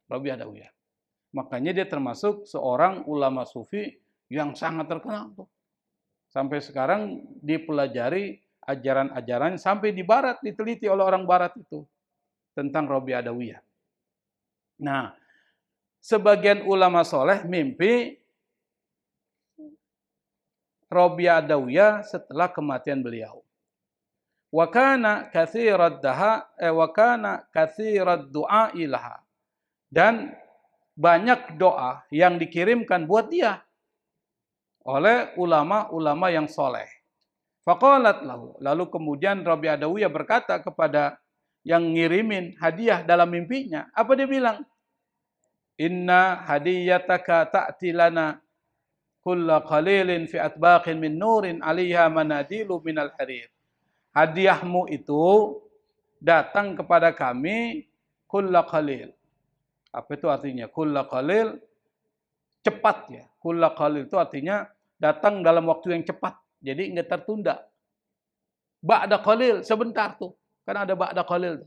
Speaker 1: Rabi Adawiyah. Makanya dia termasuk seorang ulama sufi yang sangat terkenal tuh. Sampai sekarang dipelajari ajaran-ajaran, sampai di barat diteliti oleh orang barat itu tentang Rabi Adawiyah. Nah, sebagian ulama soleh mimpi Rabi Adawiyah setelah kematian beliau. Wa kana katsirad du'a ilaha. Dan banyak doa yang dikirimkan buat dia oleh ulama-ulama yang soleh. Faqalat lahu. Lalu kemudian Rabi Adawiyah berkata kepada yang ngirimin hadiah dalam mimpinya. Apa dia bilang? Inna hadiyataka ta'ti lana kulla qalilin fi atbaqin min nurin 'alaiha manadilu minal harir. Hadiahmu itu datang kepada kami kulla qalil. Apa itu artinya? Kulla qalil, cepat ya. Kulla qalil itu artinya datang dalam waktu yang cepat. Jadi enggak tertunda. Ba'da qalil, sebentar tuh. Kan ada ba'da qalil.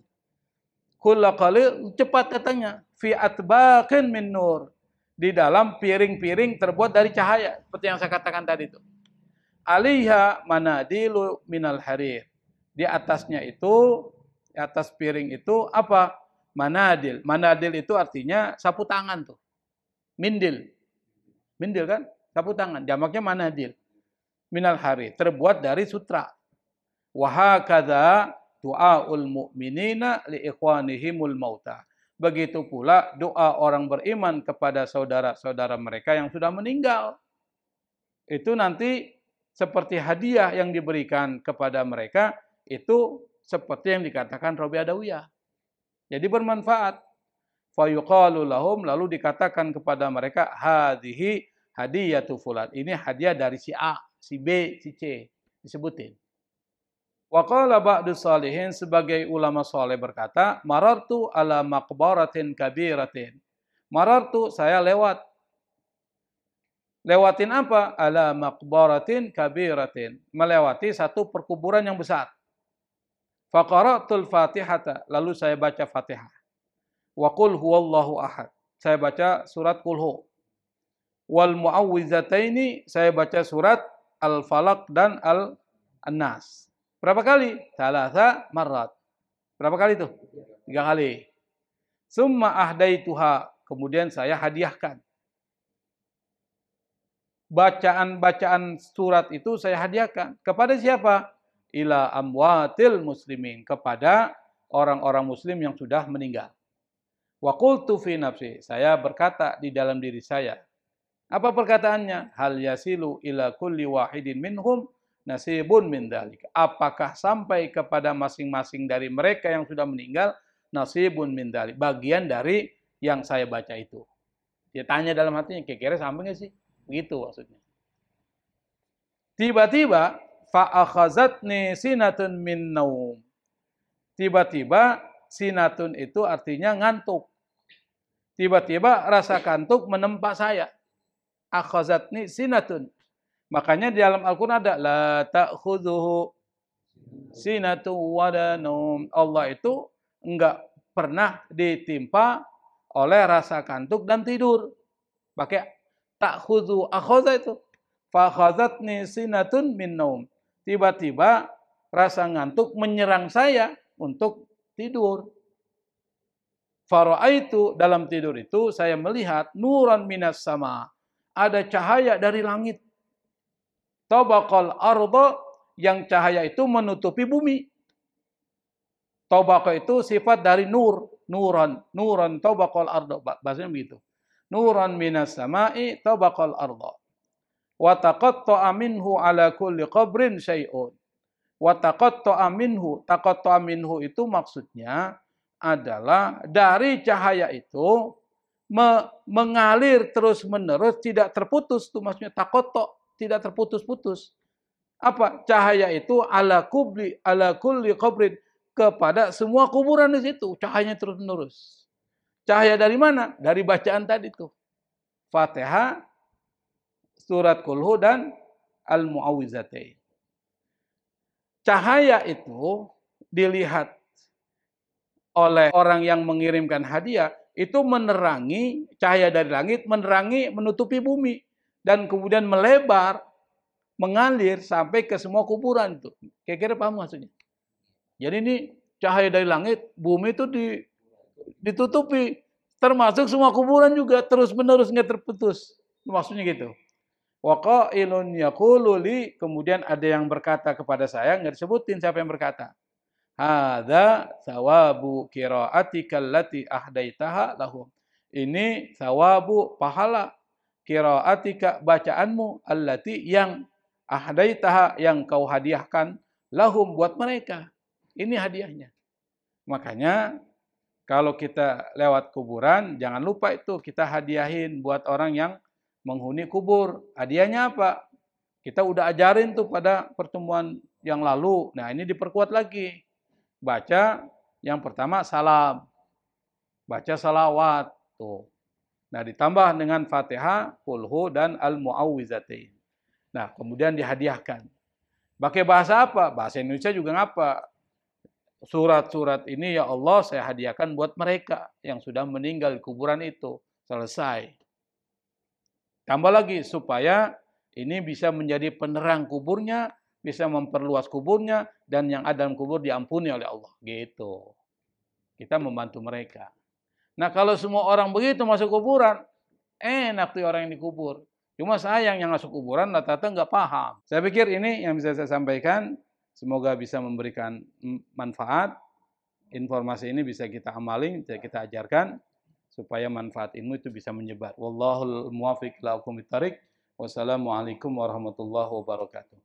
Speaker 1: Kulla qalil, cepat datangnya. Fi atbaqin min nur. Di dalam piring-piring terbuat dari cahaya. Seperti yang saya katakan tadi itu. Alaiha manadilu minal harir. Di atasnya itu, di atas piring itu apa? Manadil. Manadil itu artinya sapu tangan tuh. Mindil. Mindil kan? Sapu tangan. Jamaknya manadil. Minal harir. Terbuat dari sutra. Wahakadha du'aul mu'minina li ikhwanihimul mauta. Begitu pula doa orang beriman kepada saudara-saudara mereka yang sudah meninggal. Itu nanti seperti hadiah yang diberikan kepada mereka, itu seperti yang dikatakan Rabi Adawiyah. Jadi bermanfaat. Fayuqalu lahum, lalu dikatakan kepada mereka, hadhihi hadiyatu fulan. Ini hadiah dari si A, si B, si C. Disebutin. Wa qala ba'du salihin, sebagai ulama saleh berkata, marartu ala maqbaratin kabiratin. Marartu, saya lewat. Lewatin apa? Ala maqbaratin kabiratin. Melewati satu perkuburan yang besar. Faqara'tul Fatihata, lalu saya baca Fatihah. Wa qul huwallahu ahad. Saya baca surat Qul. Wal muawwizataini, saya baca surat Al-Falaq dan Al-Nas. Berapa kali? Thalatha marrat. Berapa kali itu? 3 kali. Summa ahdaituha, kemudian saya hadiahkan. Bacaan-bacaan surat itu saya hadiahkan. Kepada siapa? Ila amwatil muslimin, kepada orang-orang muslim yang sudah meninggal. Wa qultu fi nafsi, saya berkata di dalam diri saya. Apa perkataannya? Hal yasilu ila kulli wahidin minhum nasibun min dzalik. Apakah sampai kepada masing-masing dari mereka yang sudah meninggal nasibun min dzalik, bagian dari yang saya baca itu. Dia tanya dalam hatinya, kira-kira sampai nggak sih? Begitu maksudnya. Tiba-tiba fa akhazatni sinatun min naum. Tiba-tiba sinatun itu artinya ngantuk. Tiba-tiba rasa kantuk menempa saya. Akhazatni sinatun. Makanya di dalam Al-Quran ada la ta'khudhuhu sinatu wala naum. Allah itu enggak pernah ditimpa oleh rasa kantuk dan tidur. Pakai ta'khudhu, akhadha itu. Fa akhazatni sinatun min naum. Tiba-tiba rasa ngantuk menyerang saya untuk tidur. Fara'aitu, dalam tidur itu saya melihat nuran minas sama. Ada cahaya dari langit. Tabaqal arda, yang cahaya itu menutupi bumi. Tabaqa itu sifat dari nur, nuran, nuran tabaqal arda. Bahasanya begitu. Nuran minas sama'i tabaqal arda. Wa taqatta'a minhu ala kulli qabrin syai'un. Wa taqatta'a minhu, taqatta'a minhu itu maksudnya adalah dari cahaya itu mengalir terus-menerus, tidak terputus. Itu maksudnya taqatta', tidak terputus-putus. Apa? Cahaya itu ala kulli qabrin, kepada semua kuburan di situ. Cahayanya terus-menerus. Cahaya dari mana? Dari bacaan tadi itu. Fatihah, surat Qul dan Al-Mu'awwizatain. Cahaya itu dilihat oleh orang yang mengirimkan hadiah, itu menerangi, cahaya dari langit menerangi, menutupi bumi. Dan kemudian melebar, mengalir sampai ke semua kuburan itu. Kira-kira paham maksudnya? Jadi ini cahaya dari langit, bumi itu ditutupi. Termasuk semua kuburan juga, terus-menerus, nggak terputus. Maksudnya gitu. Wa qailun yaqulu li, kemudian ada yang berkata kepada saya, nggak disebutin siapa yang berkata. Hadza thawabu qira'atika allati ahdaitaha lahum. Ini thawabu, pahala qira'atika, bacaanmu, allati, yang ahdaitaha, yang kau hadiahkan, lahum, buat mereka. Ini hadiahnya. Makanya kalau kita lewat kuburan, jangan lupa itu kita hadiahin buat orang yang menghuni kubur. Hadiahnya apa? Kita udah ajarin tuh pada pertemuan yang lalu. Nah, ini diperkuat lagi. Baca yang pertama salam. Baca salawat. Tuh. Nah, ditambah dengan Fatihah, Qul dan Al-Mu'awwizatain. Nah, kemudian dihadiahkan. Pakai bahasa apa? Bahasa Indonesia juga ngapa? Surat-surat ini ya Allah saya hadiahkan buat mereka yang sudah meninggal di kuburan itu. Selesai. Tambah lagi supaya ini bisa menjadi penerang kuburnya, bisa memperluas kuburnya, dan yang ada dalam kubur diampuni oleh Allah. Gitu. Kita membantu mereka. Nah, kalau semua orang begitu masuk kuburan, enak tuh orang yang dikubur. Cuma sayang yang masuk kuburan rata-rata nggak paham. Saya pikir ini yang bisa saya sampaikan. Semoga bisa memberikan manfaat. Informasi ini bisa kita amali, bisa kita ajarkan, supaya manfaat ilmu itu bisa menyebar. Wallahul muwaffiq ila aqwamit thariq. Wassalamualaikum warahmatullahi wabarakatuh.